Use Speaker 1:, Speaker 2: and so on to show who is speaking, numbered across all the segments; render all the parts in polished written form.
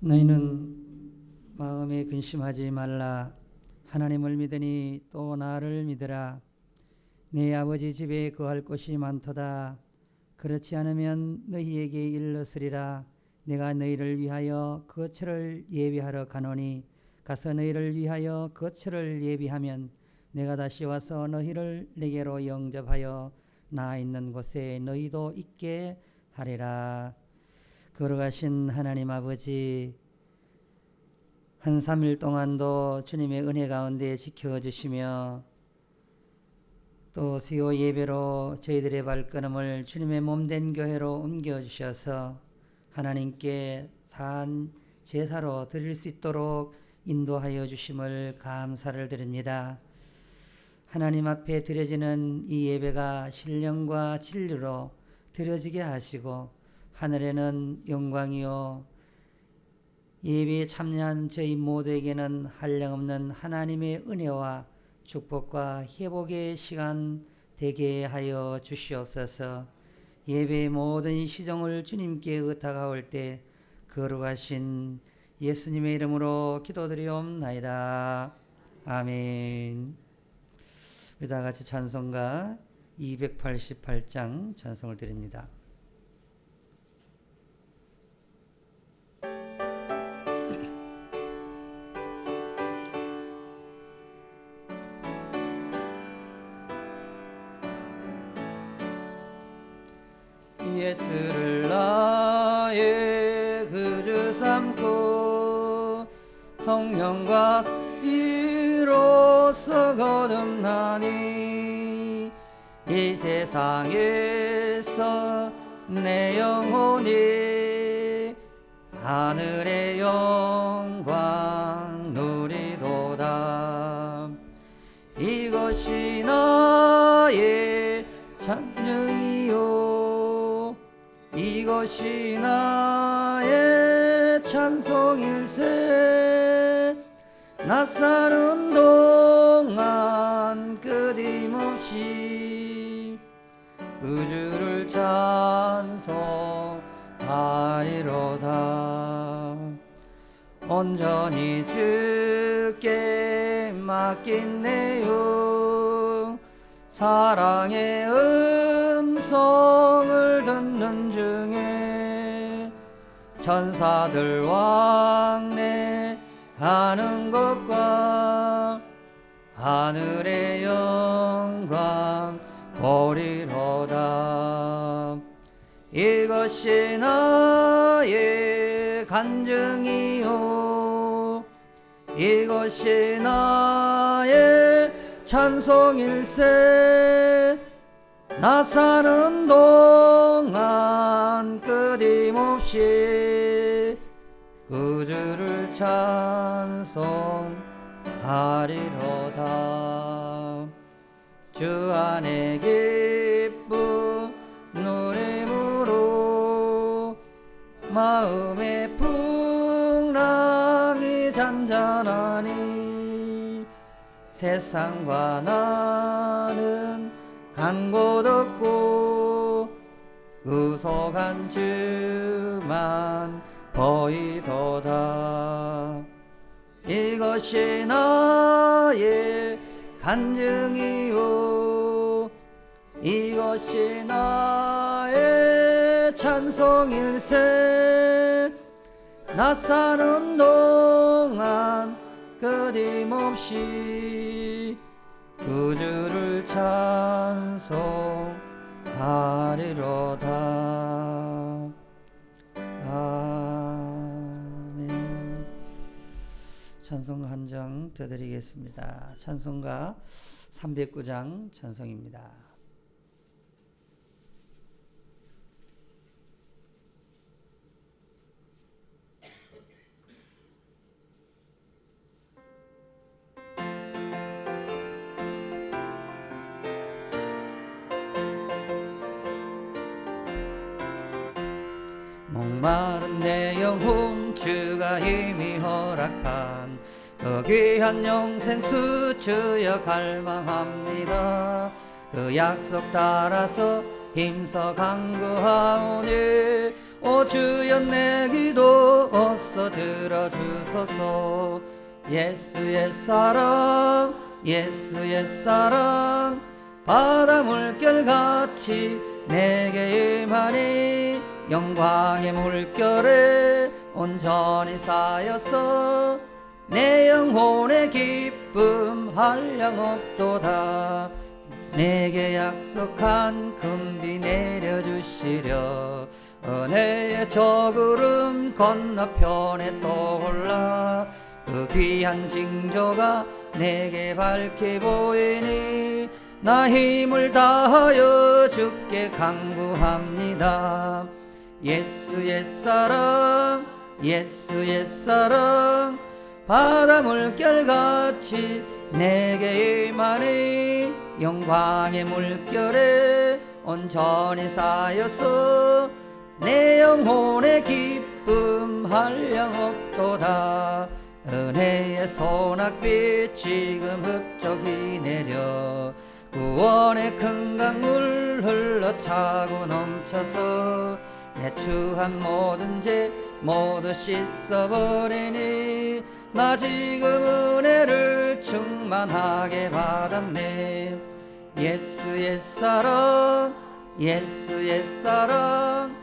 Speaker 1: 너희는 마음에 근심하지 말라. 하나님을 믿으니 또 나를 믿으라. 내 아버지 집에 거할 곳이 많도다. 그렇지 않으면 너희에게 일렀으리라. 내가 너희를 위하여 거처를 예비하러 가노니 가서 너희를 위하여 거처를 예비하면 내가 다시 와서 너희를 내게로 영접하여 나 있는 곳에 너희도 있게 하리라. 걸어가신 하나님 아버지, 한 3일 동안도 주님의 은혜 가운데 지켜주시며 또 수요 예배로 저희들의 발걸음을 주님의 몸된 교회로 옮겨주셔서 하나님께 산 제사로 드릴 수 있도록 인도하여 주심을 감사를 드립니다. 하나님 앞에 드려지는 이 예배가 신령과 진리로 드려지게 하시고 하늘에는 영광이요 예배에 참여한 저희 모두에게는 한량없는 하나님의 은혜와 축복과 회복의 시간 되게 하여 주시옵소서. 예배의 모든 시정을 주님께 의탁하올 때 거룩하신 예수님의 이름으로 기도드리옵나이다. 아멘. 우리 다 같이 찬송가 288장 찬송을 드립니다. 예수를 나의 구주 삼고 성령과 이로써 거듭나니 이 세상에서 내 영혼이 하늘의 영광 누리도다. 이것이 나의 찬양이요 이것이 나의 찬송일세. 나 사는 동안 끊임없이 우주를 찬송하리로다. 온전히 주께 맡긴 내요 사랑의 음성을 듣는 중에 천사들 왕래하는 것과 하늘의 영광 보리로다. 이것이 나의 간증이요 이것이 나의 찬송일세. 나 사는 동안 끊임없이 구주를 찬송하리로다. 주 안에 기쁨 누림으로 마음의 풍랑이 잔잔하니 세상과 나는 간 곳 없고 구속한 주만 보이도다. 이것이 나의 간증이요 이것이 나의 찬송일세. 나 사는 동안 끊임없이 구주를 찬송하리로다. 아멘. 찬송 한 장 더 드리겠습니다. 찬송가 309장 찬송입니다. 목마른 내 영혼 주가 힘이 허락한 그 귀한 영생수 주여 갈망합니다. 그 약속 따라서 힘써 간구하오니 오 주여 내 기도 어서 들어주소서. 예수의 사랑 예수의 사랑 바다 물결같이 내게 임하니 영광의 물결에 온전히 쌓여서 내 영혼의 기쁨 한량없도다. 내게 약속한 금비 내려주시려 은혜의 저구름 건너편에 떠올라 그 귀한 징조가 내게 밝게 보이니 나 힘을 다하여 주께 간구합니다. 예수의 사랑 예수의 사랑 바다 물결같이 내게 임하니 영광의 물결에 온전히 쌓여서 내 영혼의 기쁨 한량없도다. 은혜의 소낙빛 지금 흡족히 내려 구원의 큰 강물 흘러차고 넘쳐서 내 추한 모든 죄 모두 씻어버리니 나 지금 은혜를 충만하게 받았네. 예수의 사랑 예수의 사랑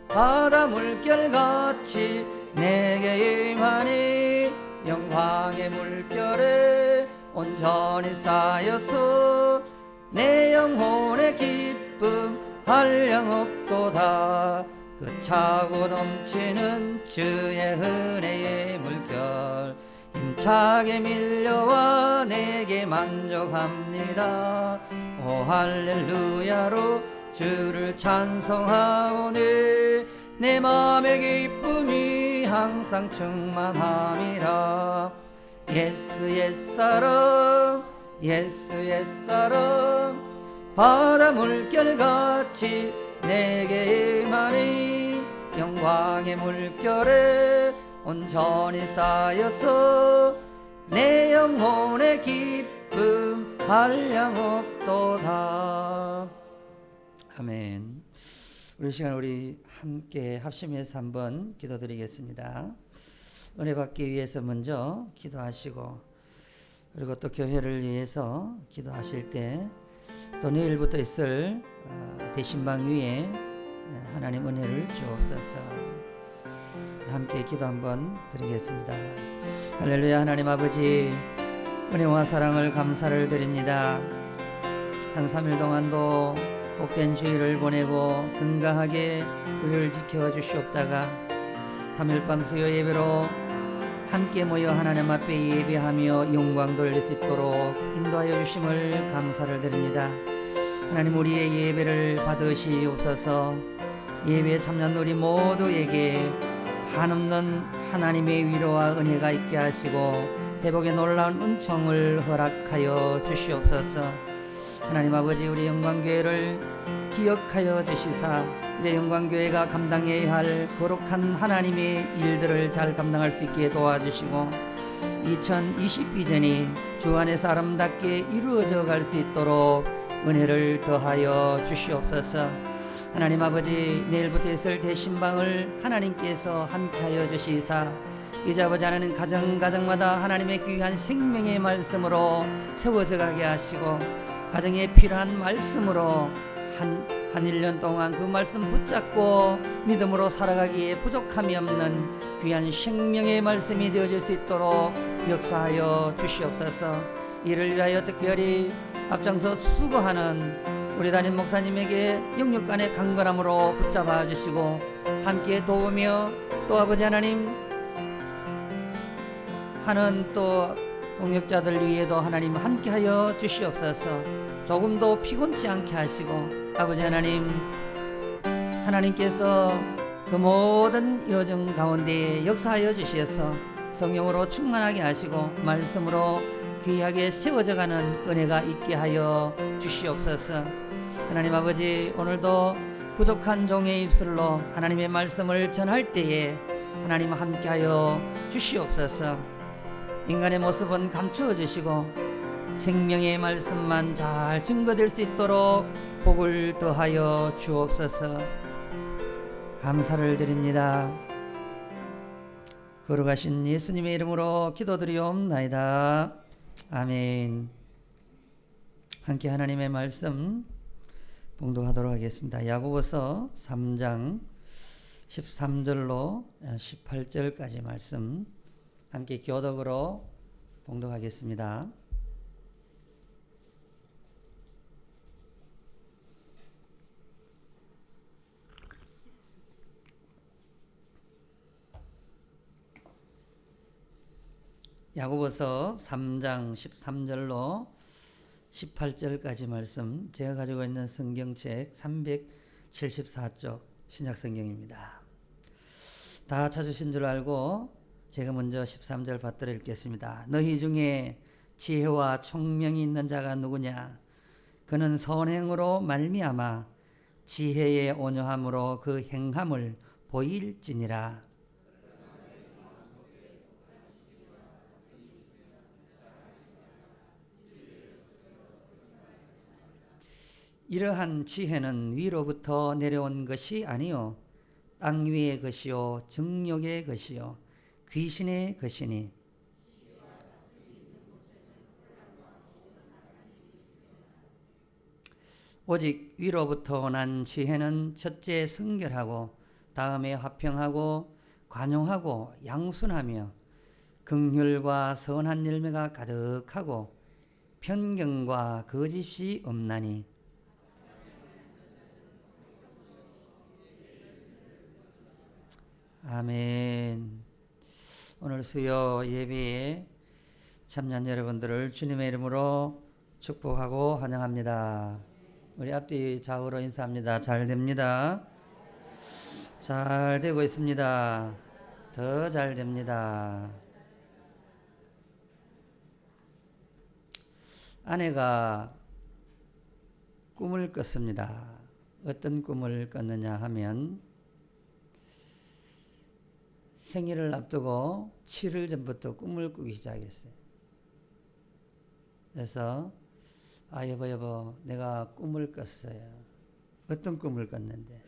Speaker 1: 바다 물결같이 내게 임하니 영광의 물결에 온전히 쌓여서 내 영혼의 기쁨 한량없도다. 그 차고 넘치는 주의 은혜의 물결 힘차게 밀려와 내게 만족합니다. 오 할렐루야로 주를 찬송하오니 내 맘의 기쁨이 항상 충만함이라. 예수의 사랑 예수의 사랑 바다 물결같이 내게 임하니 영광의 물결에 온전히 쌓여서 내 영혼의 기쁨 한량없도다. 아멘. 우리 시간 우리 함께 합심해서 한번 기도드리겠습니다. 은혜 받기 위해서 먼저 기도하시고 그리고 또 교회를 위해서 기도하실 때 또 내일부터 있을 대신방 위에 하나님 은혜를 주옵소서. 함께 기도 한번 드리겠습니다. 할렐루야. 하나님 아버지 은혜와 사랑을 감사를 드립니다. 한 3일 동안도 복된 주일을 보내고 건강하게 우리를 지켜 주시옵다가 3일 밤 수요 예배로 함께 모여 하나님 앞에 예배하며 영광 돌릴 수 있도록 인도하여 주심을 감사를 드립니다. 하나님 우리의 예배를 받으시옵소서. 예배에 참여한 우리 모두에게 한없는 하나님의 위로와 은혜가 있게 하시고 회복의 놀라운 은총을 허락하여 주시옵소서. 하나님 아버지 우리 영광교회를 기억하여 주시사 이제 영광교회가 감당해야 할 거룩한 하나님의 일들을 잘 감당할 수 있게 도와주시고 2020 비전이 주 안에서 아름답게 이루어져 갈 수 있도록 은혜를 더하여 주시옵소서. 하나님 아버지 내일부터 있을 대신방을 하나님께서 함께하여 주시사 이제 아버지 하나님 가정마다 하나님의 귀한 생명의 말씀으로 세워져 가게 하시고 가정에 필요한 말씀으로 한 1년 동안 그 말씀 붙잡고 믿음으로 살아가기에 부족함이 없는 귀한 생명의 말씀이 되어질 수 있도록 역사하여 주시옵소서. 이를 위하여 특별히 앞장서 수고하는 우리 담임 목사님에게 영육간의 강건함으로 붙잡아 주시고 함께 도우며 또 아버지 하나님 하는 또 동역자들 위에도 하나님 함께하여 주시옵소서. 조금도 피곤치 않게 하시고 아버지 하나님께서 그 모든 여정 가운데 역사하여 주셔서 성령으로 충만하게 하시고 말씀으로 귀하게 세워져가는 은혜가 있게 하여 주시옵소서. 하나님 아버지 오늘도 부족한 종의 입술로 하나님의 말씀을 전할 때에 하나님 함께하여 주시옵소서. 인간의 모습은 감추어 주시고 생명의 말씀만 잘 증거될 수 있도록 복을 더하여 주옵소서. 감사를 드립니다. 걸어가신 예수님의 이름으로 기도드리옵나이다. 아멘. 함께 하나님의 말씀 봉독하도록 하겠습니다. 야고보서 3장 13절로 18절까지 말씀 함께 교독으로 봉독하겠습니다. 야고보서 3장 13절로 18절까지 말씀, 제가 가지고 있는 성경책 374쪽 신약성경입니다. 다 찾으신 줄 알고 제가 먼저 13절 받들어 읽겠습니다. 너희 중에 지혜와 총명이 있는 자가 누구냐? 그는 선행으로 말미암아 지혜의 온유함으로 그 행함을 보일지니라. 이러한 지혜는 위로부터 내려온 것이 아니요 땅 위의 것이요 정욕의 것이요 귀신의 것이니 오직 위로부터 난 지혜는 첫째 성결하고 다음에 화평하고 관용하고 양순하며 긍휼과 선한 열매가 가득하고 편견과 거짓이 없나니 아멘. 오늘 수요 예배에 참여한 여러분들을 주님의 이름으로 축복하고 환영합니다. 우리 앞뒤 좌우로 인사합니다. 잘 됩니다. 잘 되고 있습니다. 더 잘 됩니다. 아내가 꿈을 꿨습니다. 어떤 꿈을 꿨느냐 하면 생일을 앞두고 7일 전부터 꿈을 꾸기 시작했어요. 그래서 여보 내가 꿈을 꿨어요. 어떤 꿈을 꿨는데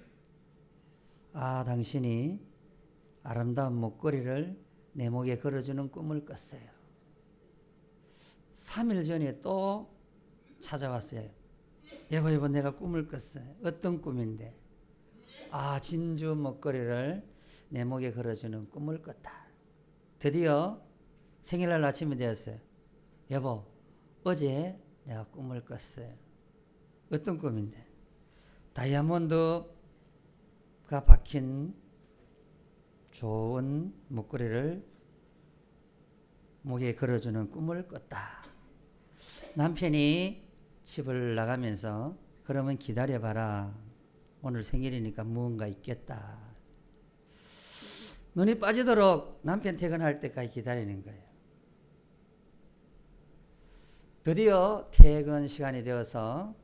Speaker 1: 당신이 아름다운 목걸이를 내 목에 걸어주는 꿈을 꿨어요. 3일 전에 또 찾아왔어요. 여보 내가 꿈을 꿨어요. 어떤 꿈인데 진주 목걸이를 내 목에 걸어주는 꿈을 꿨다. 드디어 생일날 아침이 되었어요. 여보 어제 내가 꿈을 꿨어요. 어떤 꿈인데 다이아몬드가 박힌 좋은 목걸이를 목에 걸어주는 꿈을 꿨다. 남편이 집을 나가면서 그러면 기다려봐라. 오늘 생일이니까 무언가 있겠다. 눈이 빠지도록 남편 퇴근할 때까지 기다리는 거예요. 드디어 퇴근 시간이 되어서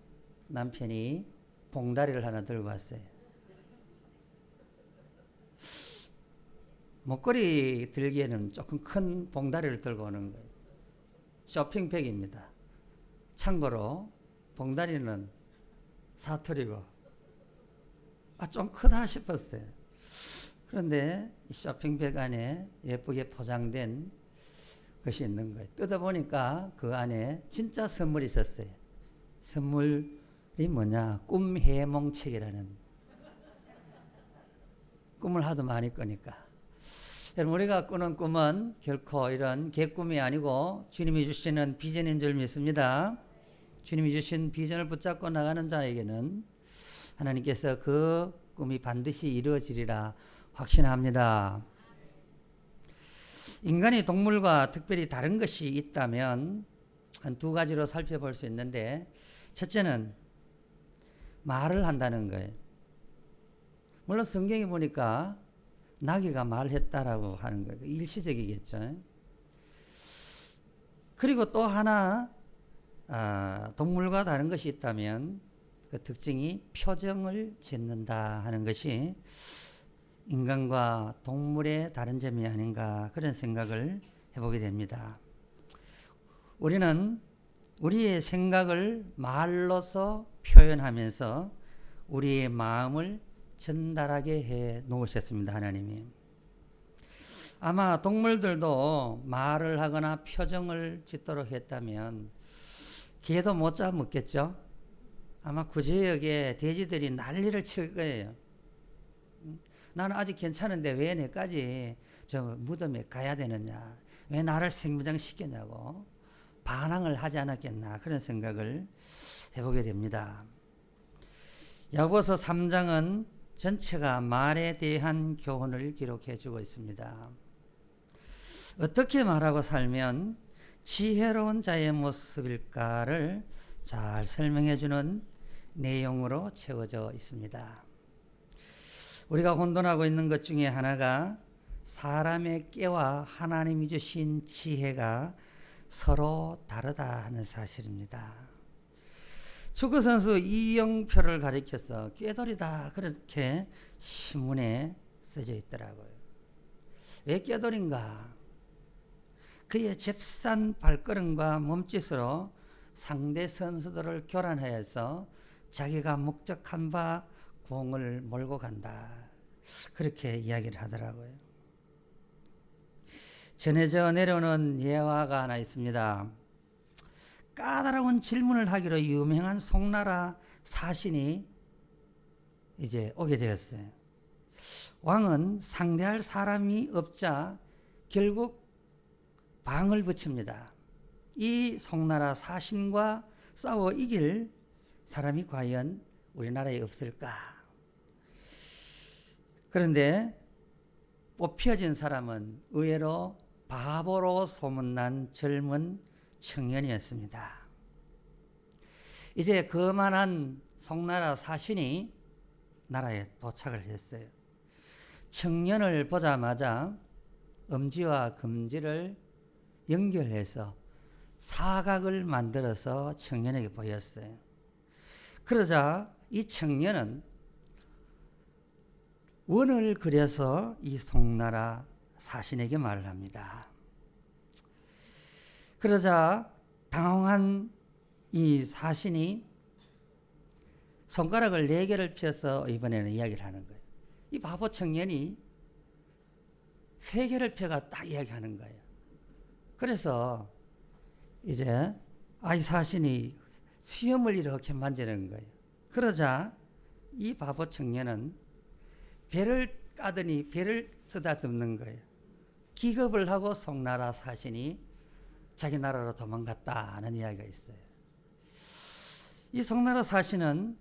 Speaker 1: 남편이 봉다리를 하나 들고 왔어요. 목걸이 들기에는 조금 큰 봉다리를 들고 오는 거예요. 쇼핑백입니다. 참고로 봉다리는 사투리고 좀 크다 싶었어요. 그런데 이 쇼핑백 안에 예쁘게 포장된 것이 있는 거예요. 뜯어보니까 그 안에 진짜 선물이 있었어요. 선물이 뭐냐? 꿈 해몽책이라는. 꿈을 하도 많이 꾸니까. 여러분 우리가 꾸는 꿈은 결코 이런 개꿈이 아니고 주님이 주시는 비전인 줄 믿습니다. 주님이 주신 비전을 붙잡고 나가는 자에게는 하나님께서 그 꿈이 반드시 이루어지리라 확신합니다. 인간이 동물과 특별히 다른 것이 있다면 한 두 가지로 살펴볼 수 있는데, 첫째는 말을 한다는 거예요. 물론 성경에 보니까 나귀가 말했다라고 하는 거예요. 일시적이겠죠. 그리고 또 하나 동물과 다른 것이 있다면 그 특징이 표정을 짓는다 하는 것이 인간과 동물의 다른 점이 아닌가, 그런 생각을 해보게 됩니다. 우리는 우리의 생각을 말로서 표현하면서 우리의 마음을 전달하게 해 놓으셨습니다. 하나님이. 아마 동물들도 말을 하거나 표정을 짓도록 했다면 개도 못 잡았겠죠. 아마 그 지역에 돼지들이 난리를 칠 거예요. 나는 아직 괜찮은데 왜 내까지 저 무덤에 가야 되느냐, 왜 나를 생무장시켰냐고 반항을 하지 않았겠나, 그런 생각을 해보게 됩니다. 야고보서 3장은 전체가 말에 대한 교훈을 기록해 주고 있습니다. 어떻게 말하고 살면 지혜로운 자의 모습일까를 잘 설명해 주는 내용으로 채워져 있습니다. 우리가 혼돈하고 있는 것 중에 하나가 사람의 꾀와 하나님이 주신 지혜가 서로 다르다 하는 사실입니다. 축구선수 이영표를 가리켜서 꾀돌이다 그렇게 신문에 써져 있더라고요. 왜 꾀돌인가? 그의 잽싼 발걸음과 몸짓으로 상대 선수들을 교란하여서 자기가 목적한 바 공을 몰고 간다, 그렇게 이야기를 하더라고요. 전해져 내려오는 예화가 하나 있습니다. 까다로운 질문을 하기로 유명한 송나라 사신이 이제 오게 되었어요. 왕은 상대할 사람이 없자 결국 방을 붙입니다. 이 송나라 사신과 싸워 이길 사람이 과연 우리나라에 없을까? 그런데 뽑혀진 사람은 의외로 바보로 소문난 젊은 청년이었습니다. 이제 그만한 송나라 사신이 나라에 도착을 했어요. 청년을 보자마자 엄지와 검지를 연결해서 사각을 만들어서 청년에게 보였어요. 그러자 이 청년은 원을 그려서 이 송나라 사신에게 말을 합니다. 그러자 당황한 이 사신이 손가락을 4개를 펴서 이번에는 이야기를 하는 거예요. 이 바보 청년이 3개를 펴가 딱 이야기하는 거예요. 그래서 이제 이 사신이 수염을 이렇게 만지는 거예요. 그러자 이 바보 청년은 배를 까더니 배를 쓰다듬는 거예요. 기겁을 하고 송나라 사신이 자기 나라로 도망갔다는 이야기가 있어요. 이 송나라 사신은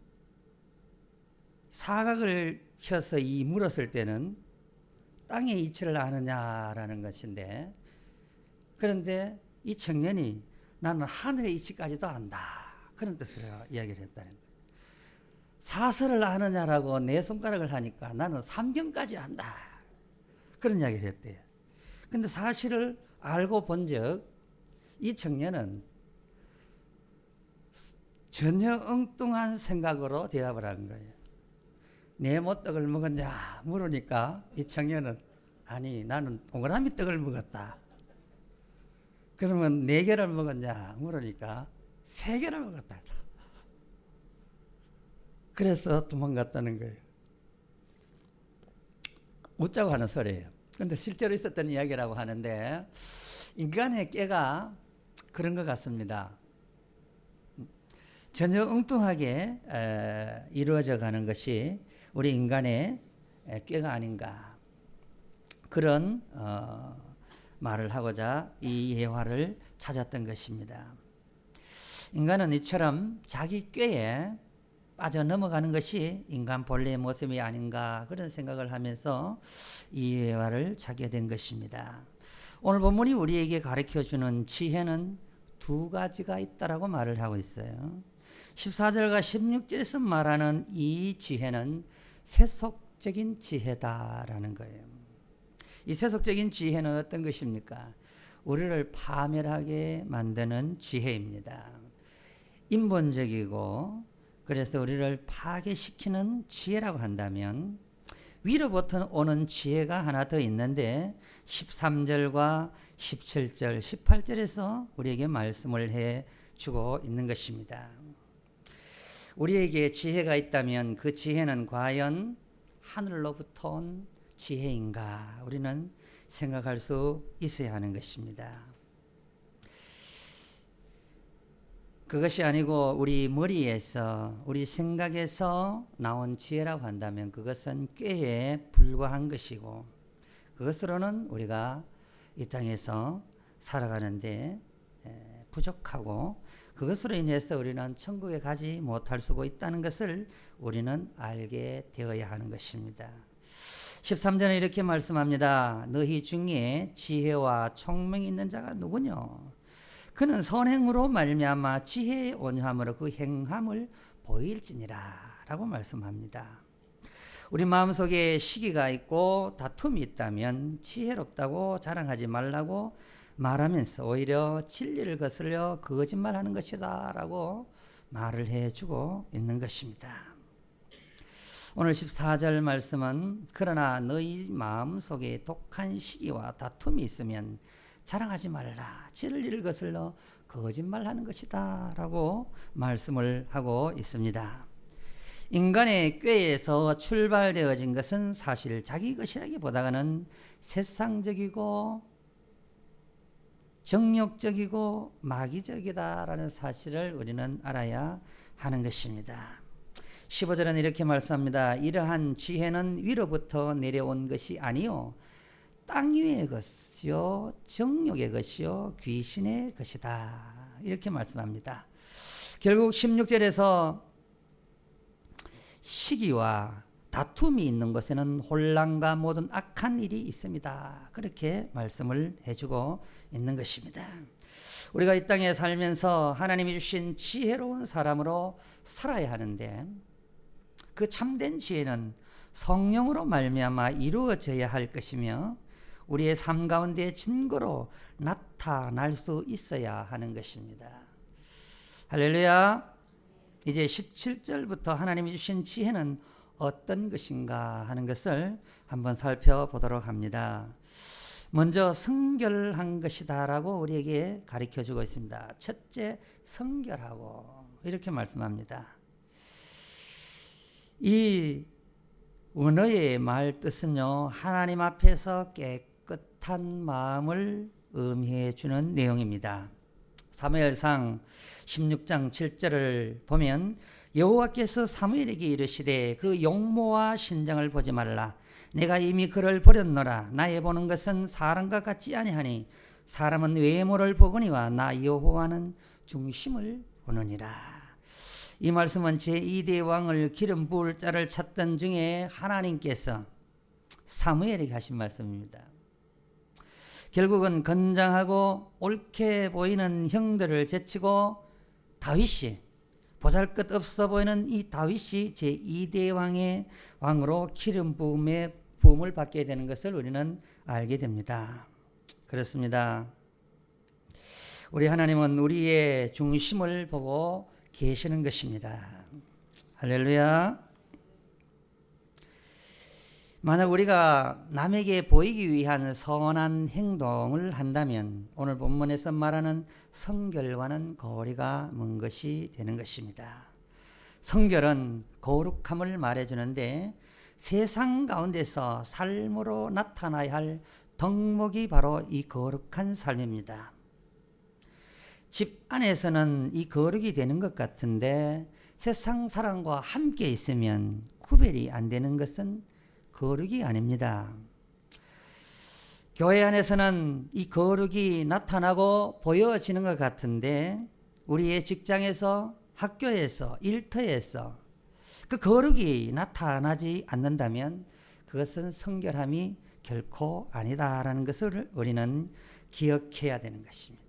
Speaker 1: 사각을 펴서 이 물었을 때는 땅의 이치를 아느냐라는 것인데, 그런데 이 청년이 나는 하늘의 이치까지도 안다, 그런 뜻으로 이야기를 했다는 거예요. 사설을 아느냐라고 내 손가락을 하니까 나는 삼경까지 안다, 그런 이야기를 했대요. 근데 사실을 알고 본 적 이 청년은 전혀 엉뚱한 생각으로 대답을 한 거예요. 네 뭐 떡을 먹었냐 물으니까 이 청년은 아니 나는 동그라미 떡을 먹었다. 그러면 4개를 먹었냐 물으니까 3개를 먹었다. 그래서 도망갔다는 거예요. 웃자고 하는 소리예요. 그런데 실제로 있었던 이야기라고 하는데 인간의 꾀가 그런 것 같습니다. 전혀 엉뚱하게 이루어져 가는 것이 우리 인간의 꾀가 아닌가, 그런 말을 하고자 이 예화를 찾았던 것입니다. 인간은 이처럼 자기 꾀에 빠져 넘어가는 것이 인간 본래의 모습이 아닌가, 그런 생각을 하면서 이 예화를 찾게 된 것입니다. 오늘 본문이 우리에게 가르쳐주는 지혜는 2가지가 있다라고 말을 하고 있어요. 14절과 16절에서 말하는 이 지혜는 세속적인 지혜다라는 거예요. 이 세속적인 지혜는 어떤 것입니까? 우리를 파멸하게 만드는 지혜입니다. 인본적이고 그래서 우리를 파괴시키는 지혜라고 한다면 위로부터 오는 지혜가 하나 더 있는데 13절과 17절, 18절에서 우리에게 말씀을 해주고 있는 것입니다. 우리에게 지혜가 있다면 그 지혜는 과연 하늘로부터 온 지혜인가 우리는 생각할 수 있어야 하는 것입니다. 그것이 아니고 우리 머리에서 우리 생각에서 나온 지혜라고 한다면 그것은 꾀에 불과한 것이고 그것으로는 우리가 이 땅에서 살아가는데 부족하고 그것으로 인해서 우리는 천국에 가지 못할 수가 있다는 것을 우리는 알게 되어야 하는 것입니다. 13절에 이렇게 말씀합니다. 너희 중에 지혜와 총명이 있는 자가 누구뇨? 그는 선행으로 말미암아 지혜의 온유함으로 그 행함을 보일지니라 라고 말씀합니다. 우리 마음속에 시기가 있고 다툼이 있다면 지혜롭다고 자랑하지 말라고 말하면서 오히려 진리를 거슬려 거짓말하는 것이다 라고 말을 해주고 있는 것입니다. 오늘 14절 말씀은 그러나 너희 마음속에 독한 시기와 다툼이 있으면 자랑하지 말라. 진리를 거슬러 거짓말하는 것이다 라고 말씀을 하고 있습니다. 인간의 꾀에서 출발되어진 것은 사실 자기 것이라기보다는 세상적이고 정욕적이고 마귀적이다라는 사실을 우리는 알아야 하는 것입니다. 15절은 이렇게 말씀합니다. 이러한 지혜는 위로부터 내려온 것이 아니요 땅 위의 것이요 정욕의 것이요 귀신의 것이다. 이렇게 말씀합니다. 결국 16절에서 시기와 다툼이 있는 곳에는 혼란과 모든 악한 일이 있습니다. 그렇게 말씀을 해주고 있는 것입니다. 우리가 이 땅에 살면서 하나님이 주신 지혜로운 사람으로 살아야 하는데 그 참된 지혜는 성령으로 말미암아 이루어져야 할 것이며 우리의 삶 가운데 증거로 나타날 수 있어야 하는 것입니다. 할렐루야. 이제 17절부터 하나님이 주신 지혜는 어떤 것인가 하는 것을 한번 살펴보도록 합니다. 먼저 성결한 것이다 라고 우리에게 가르쳐주고 있습니다. 첫째, 성결하고 이렇게 말씀합니다. 이 언어의 말 뜻은요, 하나님 앞에서 깨끗한 마음을 의미해 주는 내용입니다. 사무엘상 16장 7절을 보면 여호와께서 사무엘에게 이르시되 그 용모와 신장을 보지 말라. 내가 이미 그를 버렸노라. 나의 보는 것은 사람과 같지 아니하니 사람은 외모를 보거니와 나 여호와는 중심을 보느니라. 이 말씀은 제2대 왕을 기름 부을 자를 찾던 중에 하나님께서 사무엘에게 하신 말씀입니다. 결국은 건장하고 옳게 보이는 형들을 제치고 다윗이 보잘것 없어 보이는 이 다윗이 제2대 왕의 왕으로 기름 부음을 받게 되는 것을 우리는 알게 됩니다. 그렇습니다. 우리 하나님은 우리의 중심을 보고 계시는 것입니다. 할렐루야. 만약 우리가 남에게 보이기 위한 선한 행동을 한다면 오늘 본문에서 말하는 성결과는 거리가 먼 것이 되는 것입니다. 성결은 거룩함을 말해주는데 세상 가운데서 삶으로 나타나야 할 덕목이 바로 이 거룩한 삶입니다. 집 안에서는 이 거룩이 되는 것 같은데 세상 사람과 함께 있으면 구별이 안 되는 것은 거룩이 아닙니다. 교회 안에서는 이 거룩이 나타나고 보여지는 것 같은데 우리의 직장에서, 학교에서, 일터에서 그 거룩이 나타나지 않는다면 그것은 성결함이 결코 아니다라는 것을 우리는 기억해야 되는 것입니다.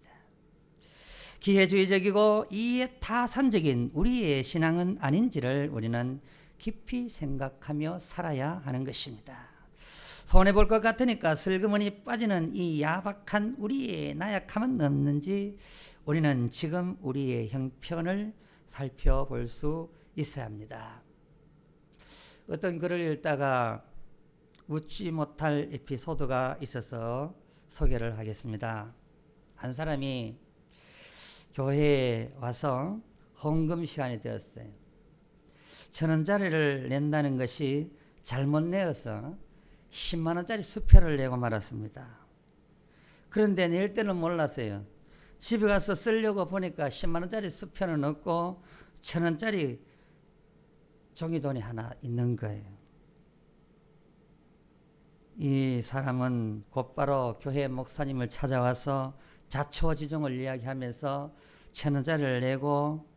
Speaker 1: 기회주의적이고 이해타산적인 우리의 신앙은 아닌지를 우리는 깊이 생각하며 살아야 하는 것입니다. 손해볼 것 같으니까 슬그머니 빠지는 이 야박한 우리의 나약함은 없는지 우리는 지금 우리의 형편을 살펴볼 수 있어야 합니다. 어떤 글을 읽다가 웃지 못할 에피소드가 있어서 소개를 하겠습니다. 한 사람이 교회에 와서 헌금 시간이 되었어요. 1,000원짜리를 낸다는 것이 잘못 내어서 10만 원짜리 수표를 내고 말았습니다. 그런데 낼 때는 몰랐어요. 집에 가서 쓰려고 보니까 10만 원짜리 수표는 없고 1,000원짜리 종이돈이 하나 있는 거예요. 이 사람은 곧바로 교회 목사님을 찾아와서 자초지종을 이야기하면서 1,000원짜리를 내고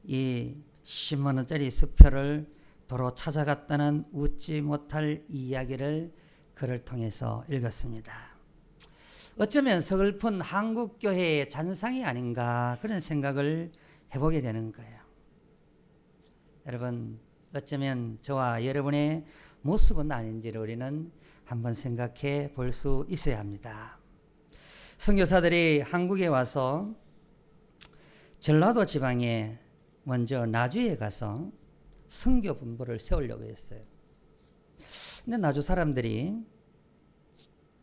Speaker 1: 이 10만 원짜리 수표를 도로 찾아갔다는 웃지 못할 이야기를 그를 통해서 읽었습니다. 어쩌면 서글픈 한국교회의 잔상이 아닌가 그런 생각을 해보게 되는 거예요. 여러분, 어쩌면 저와 여러분의 모습은 아닌지를 우리는 한번 생각해 볼 수 있어야 합니다. 선교사들이 한국에 와서 전라도 지방에 먼저 나주에 가서 선교 본부를 세우려고 했어요. 근데 나주 사람들이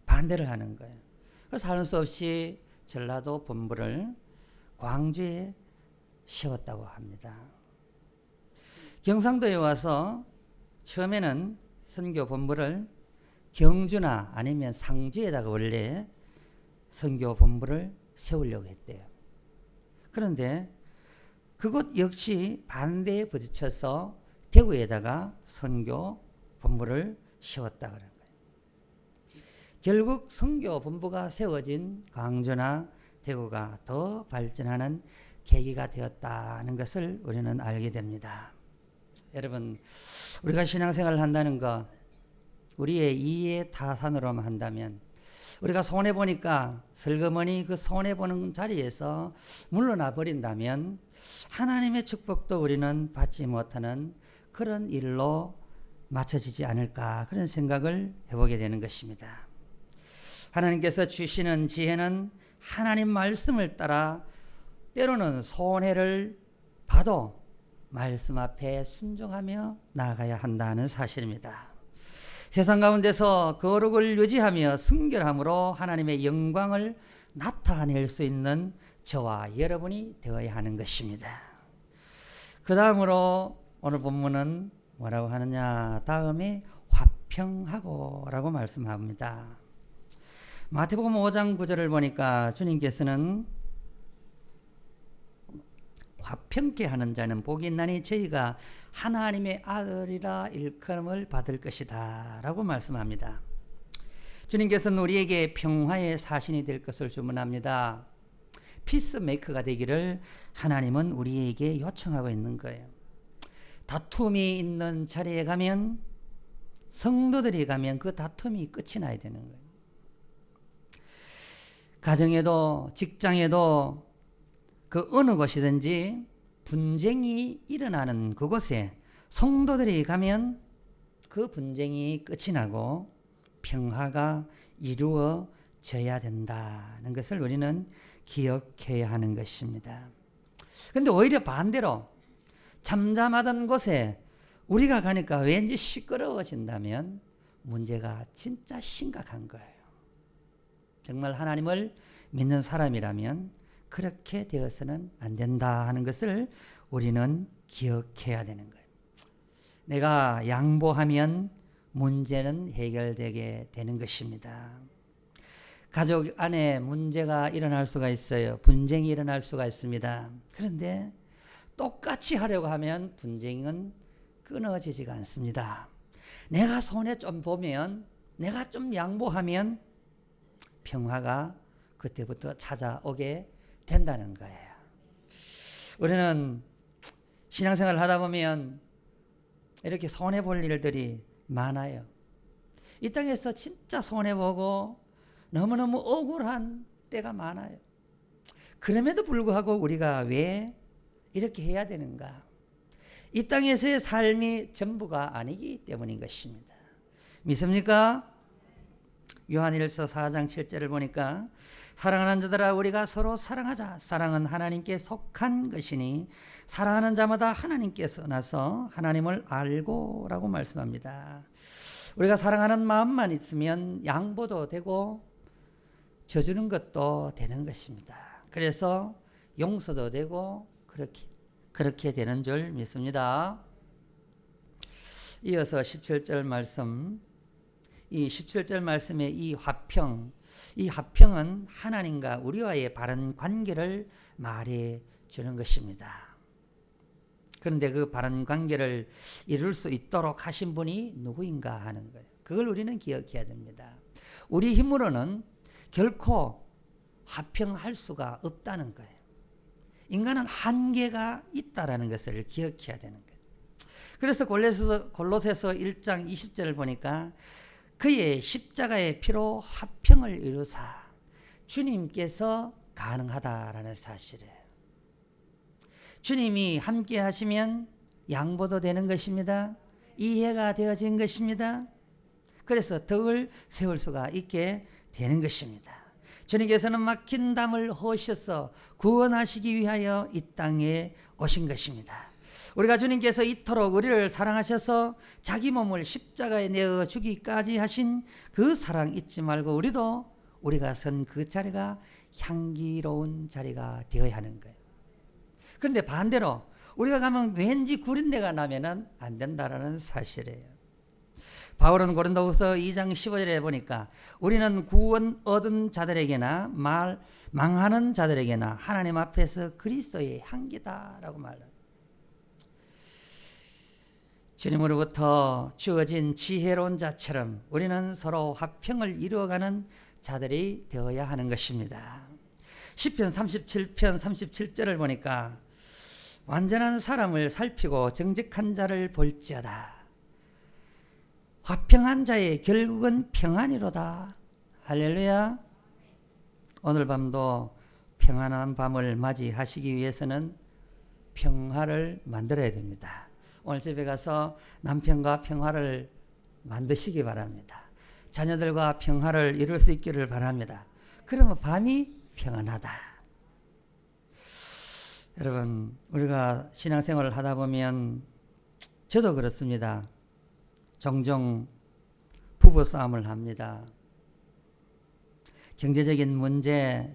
Speaker 1: 반대를 하는 거예요. 그래서 하는 수 없이 전라도 본부를 광주에 세웠다고 합니다. 경상도에 와서 처음에는 선교 본부를 경주나 아니면 상주에다가 원래 선교 본부를 세우려고 했대요. 그런데 그곳 역시 반대에 부딪혀서 대구에다가 선교 본부를 세웠다 그런 거예요. 결국 선교 본부가 세워진 광주나 대구가 더 발전하는 계기가 되었다는 것을 우리는 알게 됩니다. 여러분, 우리가 신앙생활을 한다는 거 우리의 이해 타산으로만 한다면 우리가 손해보니까 슬그머니 그 손해보는 자리에서 물러나 버린다면 하나님의 축복도 우리는 받지 못하는 그런 일로 맞춰지지 않을까 그런 생각을 해보게 되는 것입니다. 하나님께서 주시는 지혜는 하나님 말씀을 따라 때로는 손해를 봐도 말씀 앞에 순종하며 나아가야 한다는 사실입니다. 세상 가운데서 거룩을 유지하며 순결함으로 하나님의 영광을 나타낼 수 있는 저와 여러분이 되어야 하는 것입니다. 그 다음으로 오늘 본문은 뭐라고 하느냐, 다음에 화평하고 라고 말씀합니다. 마태복음 5장 9절을 보니까 주님께서는 화평케 하는 자는 복이 있나니 저희가 하나님의 아들이라 일컬음을 받을 것이다 라고 말씀합니다. 주님께서는 우리에게 평화의 사신이 될 것을 주문합니다. 피스메이커가 되기를 하나님은 우리에게 요청하고 있는 거예요. 다툼이 있는 자리에 가면, 성도들이 가면 그 다툼이 끝이 나야 되는 거예요. 가정에도 직장에도 그 어느 곳이든지 분쟁이 일어나는 그곳에 성도들이 가면 그 분쟁이 끝이 나고 평화가 이루어져야 된다는 것을 우리는 기억해야 하는 것입니다. 그런데 오히려 반대로 잠잠하던 곳에 우리가 가니까 왠지 시끄러워진다면 문제가 진짜 심각한 거예요. 정말 하나님을 믿는 사람이라면 그렇게 되어서는 안 된다 하는 것을 우리는 기억해야 되는 거예요. 내가 양보하면 문제는 해결되게 되는 것입니다. 가족 안에 문제가 일어날 수가 있어요. 분쟁이 일어날 수가 있습니다. 그런데 똑같이 하려고 하면 분쟁은 끊어지지가 않습니다. 내가 손해 좀 보면, 내가 좀 양보하면 평화가 그때부터 찾아오게 된다는 거예요. 우리는 신앙생활을 하다 보면 이렇게 손해볼 일들이 많아요. 이 땅에서 진짜 손해보고 너무너무 억울한 때가 많아요. 그럼에도 불구하고 우리가 왜 이렇게 해야 되는가? 이 땅에서의 삶이 전부가 아니기 때문인 것입니다. 믿습니까? 요한일서 4장 7절을 보니까 사랑하는 자들아 우리가 서로 사랑하자. 사랑은 하나님께 속한 것이니 사랑하는 자마다 하나님께서 나서 하나님을 알고 라고 말씀합니다. 우리가 사랑하는 마음만 있으면 양보도 되고 져주는 것도 되는 것입니다. 그래서 용서도 되고 그렇게 되는 줄 믿습니다. 이어서 17절 말씀, 이 17절 말씀의 이 화평은 하나님과 우리와의 바른 관계를 말해 주는 것입니다. 그런데 그 바른 관계를 이룰 수 있도록 하신 분이 누구인가 하는 거예요. 그걸 우리는 기억해야 됩니다. 우리 힘으로는 결코 화평할 수가 없다는 거예요. 인간은 한계가 있다라는 것을 기억해야 되는 거예요. 그래서 골로새서 1장 20절을 보니까 그의 십자가의 피로 화평을 이루사 주님께서 가능하다라는 사실이에요. 주님이 함께 하시면 양보도 되는 것입니다. 이해가 되어진 것입니다. 그래서 덕을 세울 수가 있게 되는 것입니다. 주님께서는 막힌 담을 허셔서 구원하시기 위하여 이 땅에 오신 것입니다. 우리가 주님께서 이토록 우리를 사랑하셔서 자기 몸을 십자가에 내어 주기까지 하신 그 사랑 잊지 말고 우리가 선 그 자리가 향기로운 자리가 되어야 하는 거예요. 그런데 반대로 우리가 가면 왠지 구린 데가 나면은 안 된다라는 사실이에요. 바울은 고린도후서 2장 15절에 보니까 우리는 구원 얻은 자들에게나 망하는 자들에게나 하나님 앞에서 그리스도의 향기다라고 말합니다. 주님으로부터 주어진 지혜로운 자처럼 우리는 서로 화평을 이루어가는 자들이 되어야 하는 것입니다. 시편 37편 37절을 보니까 완전한 사람을 살피고 정직한 자를 볼지어다. 화평한 자의 결국은 평안이로다. 할렐루야. 오늘 밤도 평안한 밤을 맞이하시기 위해서는 평화를 만들어야 됩니다. 오늘 집에 가서 남편과 평화를 만드시기 바랍니다. 자녀들과 평화를 이룰 수 있기를 바랍니다. 그러면 밤이 평안하다. 여러분, 우리가 신앙생활을 하다 보면 저도 그렇습니다. 종종 부부싸움을 합니다. 경제적인 문제,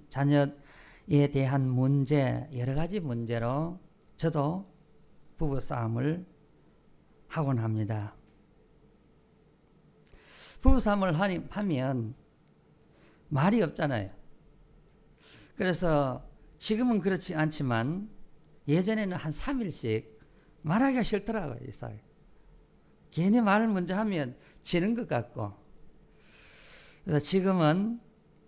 Speaker 1: 자녀에 대한 문제, 여러 가지 문제로 저도 부부싸움을 하곤 합니다. 부부싸움을 하면 말이 없잖아요. 그래서 지금은 그렇지 않지만 예전에는 한 3일씩 말하기가 싫더라고요. 이 사회. 괜히 말을 먼저 하면 지는 것 같고. 그래서 지금은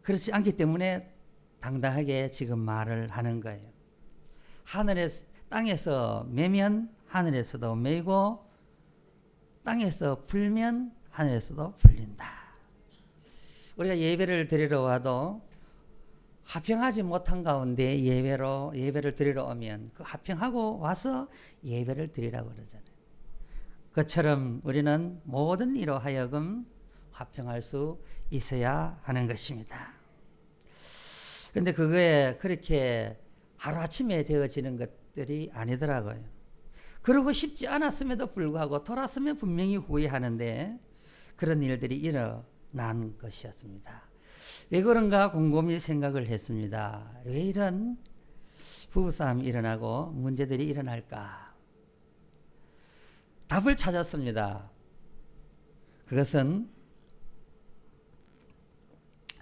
Speaker 1: 그렇지 않기 때문에 당당하게 지금 말을 하는 거예요. 땅에서 매면 하늘에서도 매고 땅에서 풀면 하늘에서도 풀린다. 우리가 예배를 드리러 와도 화평하지 못한 가운데 예배를 드리러 오면 그 화평하고 와서 예배를 드리라고 그러잖아요. 그처럼 우리는 모든 이로 하여금 화평할 수 있어야 하는 것입니다. 그런데 그거에 그렇게 하루아침에 되어지는 것들이 아니더라고요. 그러고 싶지 않았음에도 불구하고 돌았으면 분명히 후회하는데 그런 일들이 일어난 것이었습니다. 왜 그런가 곰곰이 생각을 했습니다. 왜 이런 부부싸움이 일어나고 문제들이 일어날까? 답을 찾았습니다. 그것은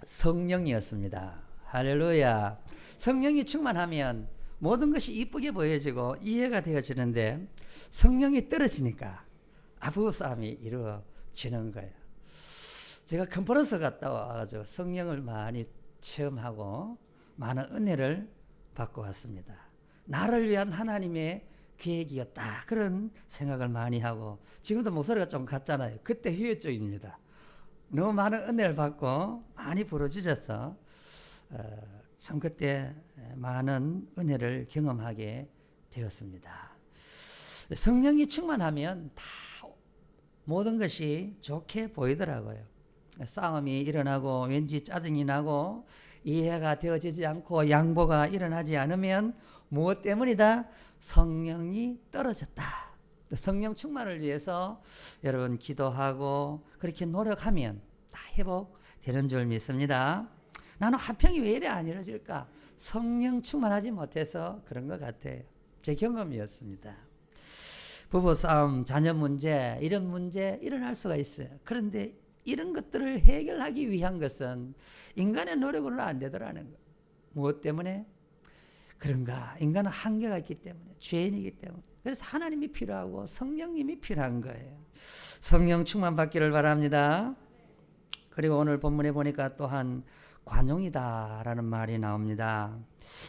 Speaker 1: 성령이었습니다. 할렐루야. 성령이 충만하면 모든 것이 이쁘게 보여지고 이해가 되어지는데 성령이 떨어지니까 부부싸움이 이루어지는 거예요. 제가 컨퍼런스 갔다 와가지고 성령을 많이 체험하고 많은 은혜를 받고 왔습니다. 나를 위한 하나님의 계획이었다. 그런 생각을 많이 하고 지금도 목소리가 좀 같잖아요. 그때 후유증입니다. 너무 많은 은혜를 받고 많이 부러지셔서 참 그때 많은 은혜를 경험하게 되었습니다. 성령이 충만하면 다 모든 것이 좋게 보이더라고요. 싸움이 일어나고 왠지 짜증이 나고 이해가 되어지지 않고 양보가 일어나지 않으면 무엇 때문이다? 성령이 떨어졌다. 성령 충만을 위해서 여러분 기도하고 그렇게 노력하면 다 회복되는 줄 믿습니다. 나는 화평이 왜 이래 안 이루어질까? 성령 충만하지 못해서 그런 것 같아요. 제 경험이었습니다. 부부싸움, 자녀 문제, 이런 문제 일어날 수가 있어요. 그런데 이런 것들을 해결하기 위한 것은 인간의 노력으로는 안 되더라는 거예요. 무엇 때문에? 그런가? 인간은 한계가 있기 때문에, 죄인이기 때문에. 그래서 하나님이 필요하고 성령님이 필요한 거예요. 성령 충만 받기를 바랍니다. 그리고 오늘 본문에 보니까 또한 관용이다라는 말이 나옵니다.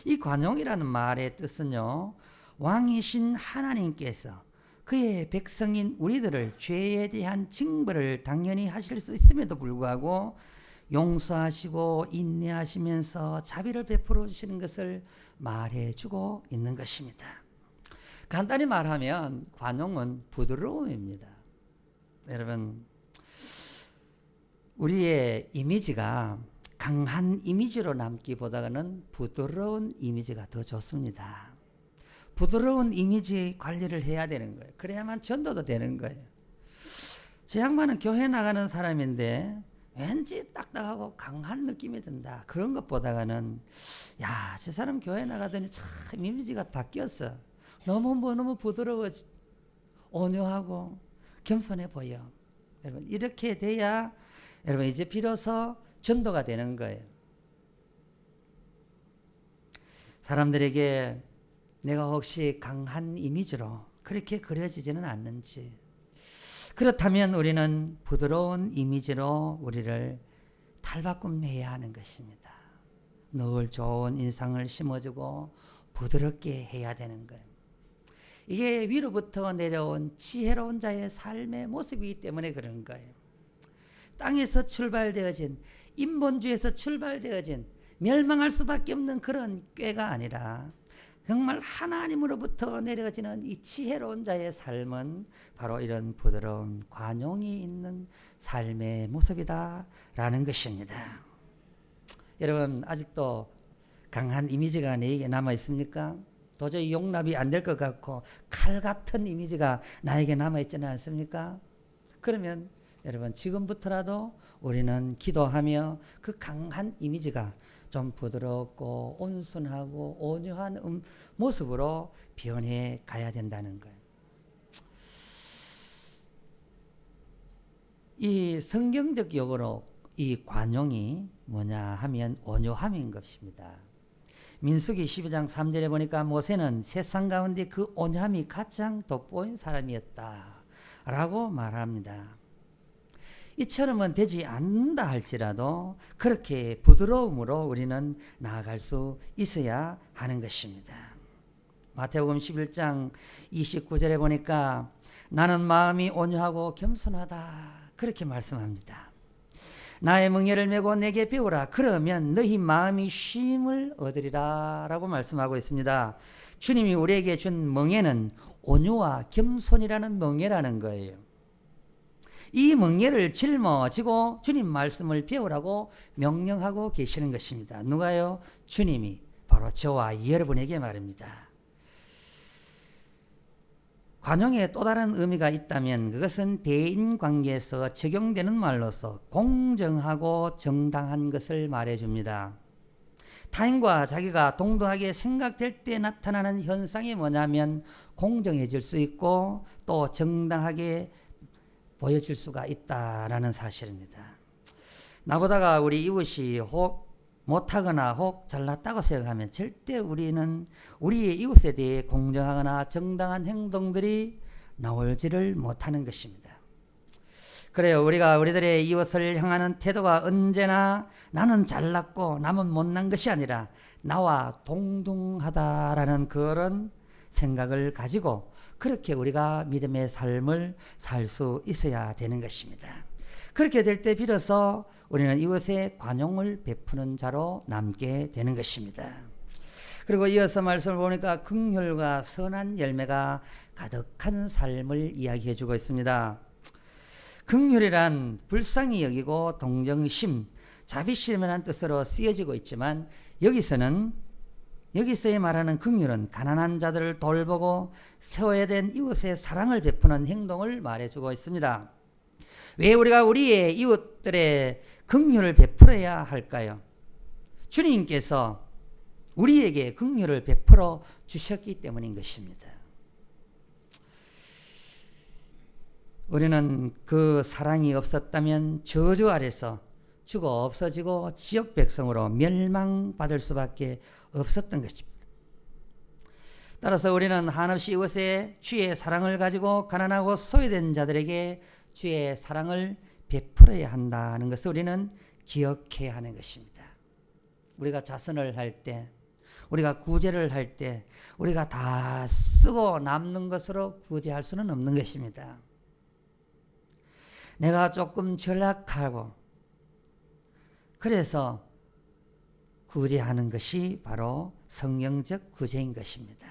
Speaker 1: 이 관용이라는 말의 뜻은요, 왕이신 하나님께서 그의 백성인 우리들을 죄에 대한 징벌을 당연히 하실 수 있음에도 불구하고 용서하시고 인내하시면서 자비를 베풀어 주시는 것을 말해주고 있는 것입니다. 간단히 말하면 관용은 부드러움입니다. 여러분, 우리의 이미지가 강한 이미지로 남기보다는 부드러운 이미지가 더 좋습니다. 부드러운 이미지 관리를 해야 되는 거예요. 그래야만 전도도 되는 거예요. 제 양반은 교회 나가는 사람인데 왠지 딱딱하고 강한 느낌이 든다. 그런 것보다는 야, 저 사람 교회 나가더니 참 이미지가 바뀌었어. 너무 부드러워, 온유하고 겸손해 보여. 여러분, 이렇게 돼야 여러분 이제 비로소 전도가 되는 거예요. 사람들에게 내가 혹시 강한 이미지로 그렇게 그려지지는 않는지, 그렇다면 우리는 부드러운 이미지로 우리를 탈바꿈해야 하는 것입니다. 늘 좋은 인상을 심어주고 부드럽게 해야 되는 거예요. 이게 위로부터 내려온 지혜로운 자의 삶의 모습이기 때문에 그런 거예요. 땅에서 출발되어진, 인본주의에서 출발되어진 멸망할 수밖에 없는 그런 꾀가 아니라 정말 하나님으로부터 내려지는 이 지혜로운 자의 삶은 바로 이런 부드러운 관용이 있는 삶의 모습이다라는 것입니다. 여러분, 아직도 강한 이미지가 내게 남아 있습니까? 도저히 용납이 안 될 것 같고 칼 같은 이미지가 나에게 남아 있지는 않습니까? 그러면 여러분, 지금부터라도 우리는 기도하며 그 강한 이미지가 좀 부드럽고 온순하고 온유한 모습으로 변해 가야 된다는 거예요. 이 성경적 용어로 이 관용이 뭐냐 하면 온유함인 것입니다. 민수기 12장 3절에 보니까 모세는 세상 가운데 그 온유함이 가장 돋보인 사람이었다라고 말합니다. 이처럼은 되지 않는다 할지라도 그렇게 부드러움으로 우리는 나아갈 수 있어야 하는 것입니다. 마태복음 11장 29절에 보니까 나는 마음이 온유하고 겸손하다 그렇게 말씀합니다. 나의 멍에를 메고 내게 배우라. 그러면 너희 마음이 쉼을 얻으리라 라고 말씀하고 있습니다. 주님이 우리에게 준 멍에는 온유와 겸손이라는 멍에라는 거예요. 이 멍에를 짊어지고 주님 말씀을 배우라고 명령하고 계시는 것입니다. 누가요? 주님이 바로 저와 여러분에게 말입니다. 관용에 또 다른 의미가 있다면 그것은 대인관계에서 적용되는 말로서 공정하고 정당한 것을 말해줍니다. 타인과 자기가 동등하게 생각될 때 나타나는 현상이 뭐냐면 공정해질 수 있고 또 정당하게 보여질 수가 있다라는 사실입니다. 나보다가 우리 이웃이 혹 못하거나 혹 잘났다고 생각하면 절대 우리는 우리의 이웃에 대해 공정하거나 정당한 행동들이 나올지를 못하는 것입니다. 그래요. 우리가 우리들의 이웃을 향하는 태도가 언제나 나는 잘났고 남은 못난 것이 아니라 나와 동등하다라는 그런 생각을 가지고 그렇게 우리가 믿음의 삶을 살 수 있어야 되는 것입니다. 그렇게 될 때 비로소 우리는 이웃에 관용을 베푸는 자로 남게 되는 것입니다. 그리고 이어서 말씀을 보니까 긍휼과 선한 열매가 가득한 삶을 이야기해 주고 있습니다. 긍휼이란 불쌍히 여기고 동정심, 자비심이라는 뜻으로 쓰여지고 있지만 여기서의 말하는 긍휼은 가난한 자들을 돌보고 세워야 된 이웃의 사랑을 베푸는 행동을 말해주고 있습니다. 왜 우리가 우리의 이웃들의 긍휼을 베풀어야 할까요? 주님께서 우리에게 긍휼을 베풀어 주셨기 때문인 것입니다. 우리는 그 사랑이 없었다면 저주 아래서 죽어 없어지고 지역 백성으로 멸망받을 수밖에 없었던 것입니다. 따라서 우리는 한없이 이곳에 주의 사랑을 가지고 가난하고 소외된 자들에게 주의 사랑을 베풀어야 한다는 것을 우리는 기억해야 하는 것입니다. 우리가 자선을 할 때, 우리가 구제를 할 때 우리가 다 쓰고 남는 것으로 구제할 수는 없는 것입니다. 내가 조금 절약하고 그래서 구제하는 것이 바로 성경적 구제인 것입니다.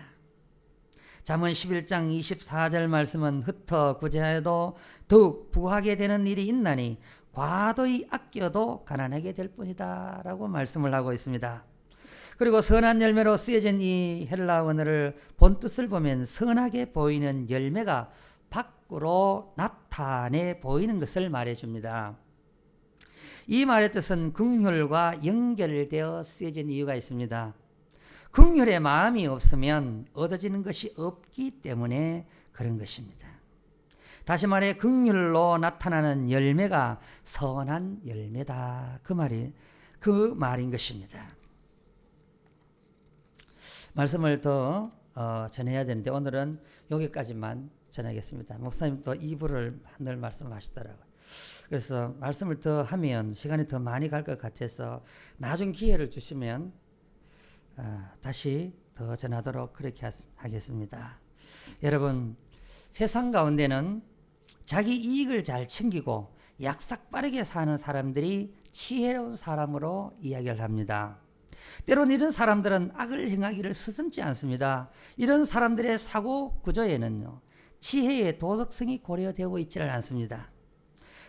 Speaker 1: 잠언 11장 24절 말씀은 흩어 구제하여도 더욱 부하게 되는 일이 있나니 과도히 아껴도 가난하게 될 뿐이다 라고 말씀을 하고 있습니다. 그리고 선한 열매로 쓰여진 이 헬라 원어를 본뜻을 보면 선하게 보이는 열매가 밖으로 나타내 보이는 것을 말해줍니다. 이 말의 뜻은 긍휼과 연결되어 쓰여진 이유가 있습니다. 긍휼의 마음이 없으면 얻어지는 것이 없기 때문에 그런 것입니다. 다시 말해 긍휼로 나타나는 열매가 선한 열매다. 그 말인 것입니다. 말씀을 더 전해야 되는데 오늘은 여기까지만 전하겠습니다. 목사님 또 2부를 늘 말씀하시더라고요. 그래서 말씀을 더 하면 시간이 더 많이 갈 것 같아서 나중 기회를 주시면 다시 더 전하도록 그렇게 하겠습니다. 여러분, 세상 가운데는 자기 이익을 잘 챙기고 약삭 빠르게 사는 사람들이 지혜로운 사람으로 이야기를 합니다. 때론 이런 사람들은 악을 행하기를 서슴지 않습니다. 이런 사람들의 사고 구조에는요, 지혜의 도덕성이 고려되고 있지를 않습니다.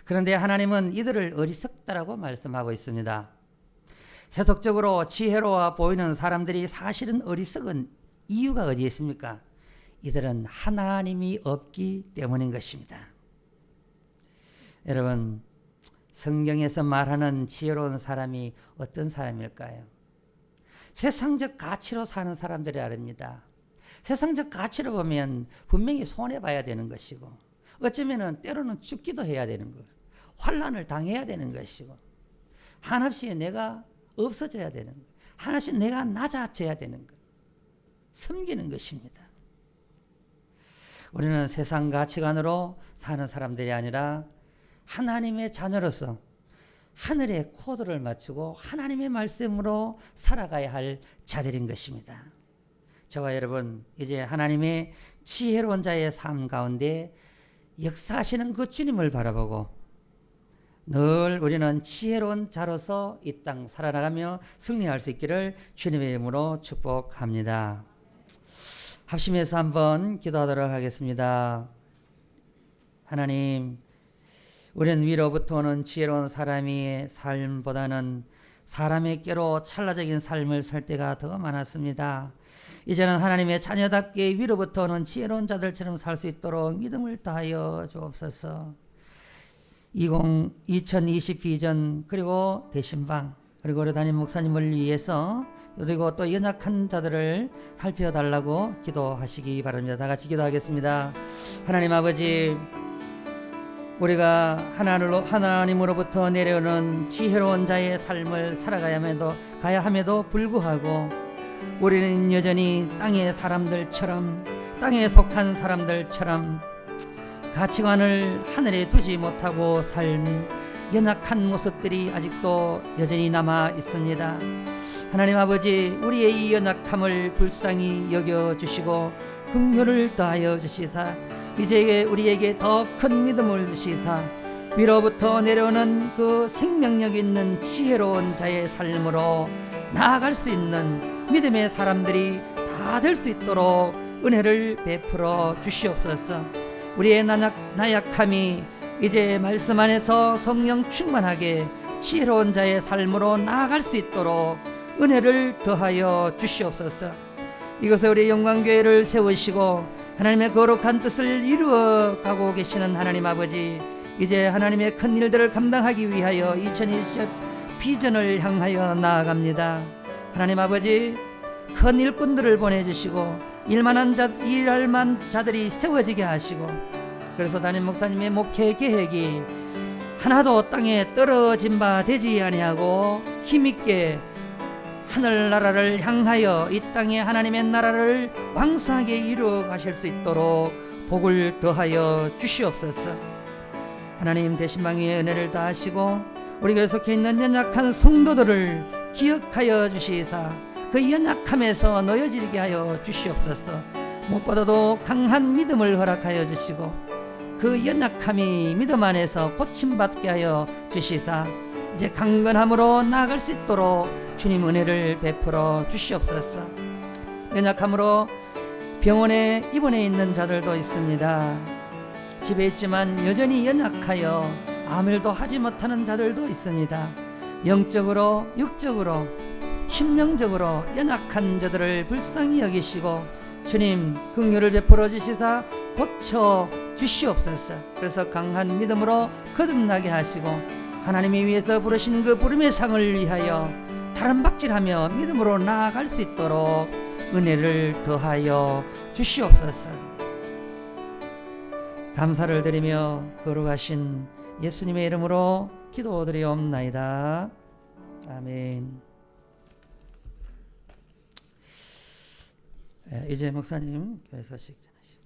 Speaker 1: 그런데 하나님은 이들을 어리석다라고 말씀하고 있습니다. 세속적으로 지혜로워 보이는 사람들이 사실은 어리석은 이유가 어디에 있습니까? 이들은 하나님이 없기 때문인 것입니다. 여러분, 성경에서 말하는 지혜로운 사람이 어떤 사람일까요? 세상적 가치로 사는 사람들이 아닙니다. 세상적 가치로 보면 분명히 손해봐야 되는 것이고 어쩌면 때로는 죽기도 해야 되는 것, 환난을 당해야 되는 것이고 한없이 내가 없어져야 되는 것, 한없이 내가 낮아져야 되는 것, 섬기는 것입니다. 우리는 세상 가치관으로 사는 사람들이 아니라 하나님의 자녀로서 하늘의 코드를 맞추고 하나님의 말씀으로 살아가야 할 자들인 것입니다. 저와 여러분, 이제 하나님의 지혜로운 자의 삶 가운데 역사하시는 그 주님을 바라보고 늘 우리는 지혜로운 자로서 이 땅 살아나가며 승리할 수 있기를 주님의 이름으로 축복합니다. 합심해서 한번 기도하도록 하겠습니다. 하나님, 우리는 위로부터 오는 지혜로운 사람의 삶보다는 사람의 꾀로 찰나적인 삶을 살 때가 더 많았습니다. 이제는 하나님의 자녀답게 위로부터 오는 지혜로운 자들처럼 살 수 있도록 믿음을 다하여 주옵소서. 2022전 그리고 대신방 그리고 우리 담임 목사님을 위해서 그리고 또 연약한 자들을 살펴달라고 기도하시기 바랍니다. 다 같이 기도하겠습니다. 하나님 아버지, 우리가 하나님으로부터 내려오는 지혜로운 자의 삶을 살아가야 함에도 불구하고 우리는 여전히 땅의 사람들처럼, 땅에 속한 사람들처럼 가치관을 하늘에 두지 못하고 삶 연약한 모습들이 아직도 여전히 남아 있습니다. 하나님 아버지, 우리의 이 연약함을 불쌍히 여겨주시고 긍휼을 더하여 주시사 이제 우리에게 더 큰 믿음을 주시사 위로부터 내려오는 그 생명력 있는 지혜로운 자의 삶으로 나아갈 수 있는 믿음의 사람들이 다 될 수 있도록 은혜를 베풀어 주시옵소서. 우리의 나약함이 이제 말씀 안에서 성령 충만하게 지혜로운 자의 삶으로 나아갈 수 있도록 은혜를 더하여 주시옵소서. 이것에 우리 영광교회를 세우시고 하나님의 거룩한 뜻을 이루어가고 계시는 하나님 아버지, 이제 하나님의 큰 일들을 감당하기 위하여 2020 비전을 향하여 나아갑니다. 하나님 아버지, 큰 일꾼들을 보내주시고 일할 만 자들이 세워지게 하시고 그래서 담임 목사님의 목회 계획이 하나도 땅에 떨어진 바 되지 아니하고 힘있게 하늘나라를 향하여 이 땅에 하나님의 나라를 왕성하게 이루어 가실 수 있도록 복을 더하여 주시옵소서. 하나님 대신방 위에 은혜를 다하시고 우리 교회 속해 있는 연약한 성도들을 기억하여 주시사 그 연약함에서 놓여지게 하여 주시옵소서. 무엇보다도 강한 믿음을 허락하여 주시고 그 연약함이 믿음 안에서 고침받게 하여 주시사 이제 강건함으로 나아갈 수 있도록 주님 은혜를 베풀어 주시옵소서. 연약함으로 병원에 입원해 있는 자들도 있습니다. 집에 있지만 여전히 연약하여 아무 일도 하지 못하는 자들도 있습니다. 영적으로 육적으로 심령적으로 연약한 자들을 불쌍히 여기시고 주님 긍휼을 베풀어 주시사 고쳐 주시옵소서. 그래서 강한 믿음으로 거듭나게 하시고 하나님이 위해서 부르신 그 부름의 상을 위하여 다른 박질하며 믿음으로 나아갈 수 있도록 은혜를 더하여 주시옵소서. 감사를 드리며 거룩하신 예수님의 이름으로 기도드리옵나이다. 아멘. 이제 목사님 교회 소식 전하시죠.